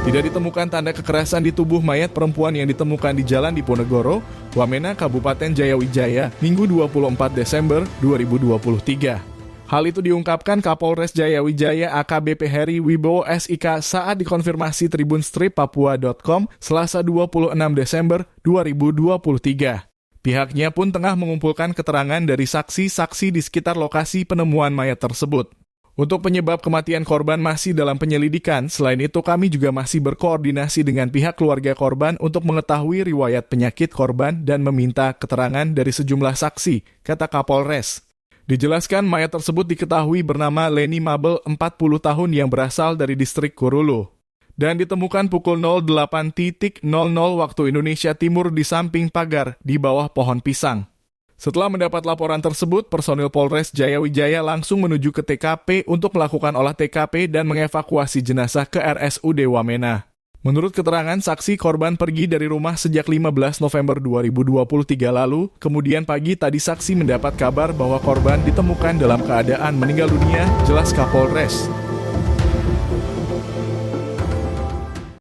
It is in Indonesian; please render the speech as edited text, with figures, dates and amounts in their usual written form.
Tidak ditemukan tanda kekerasan di tubuh mayat perempuan yang ditemukan di Jalan Diponegoro, Wamena, Kabupaten Jayawijaya, Minggu 24 Desember 2023. Hal itu diungkapkan Kapolres Jayawijaya AKBP Heri Wibowo SIK saat dikonfirmasi tribunstrip.papua.com Selasa 26 Desember 2023. Pihaknya pun tengah mengumpulkan keterangan dari saksi-saksi di sekitar lokasi penemuan mayat tersebut. Untuk penyebab kematian korban masih dalam penyelidikan, selain itu kami juga masih berkoordinasi dengan pihak keluarga korban untuk mengetahui riwayat penyakit korban dan meminta keterangan dari sejumlah saksi, kata Kapolres. Dijelaskan mayat tersebut diketahui bernama Leni Mabel 40 tahun yang berasal dari distrik Kurulu. Dan ditemukan pukul 08.00 waktu Indonesia Timur di samping pagar di bawah pohon pisang. Setelah mendapat laporan tersebut, personil Polres Jayawijaya langsung menuju ke TKP untuk melakukan olah TKP dan mengevakuasi jenazah ke RSUD Wamena. Menurut keterangan saksi, korban pergi dari rumah sejak 15 November 2023 lalu, kemudian pagi tadi saksi mendapat kabar bahwa korban ditemukan dalam keadaan meninggal dunia, jelas Kapolres.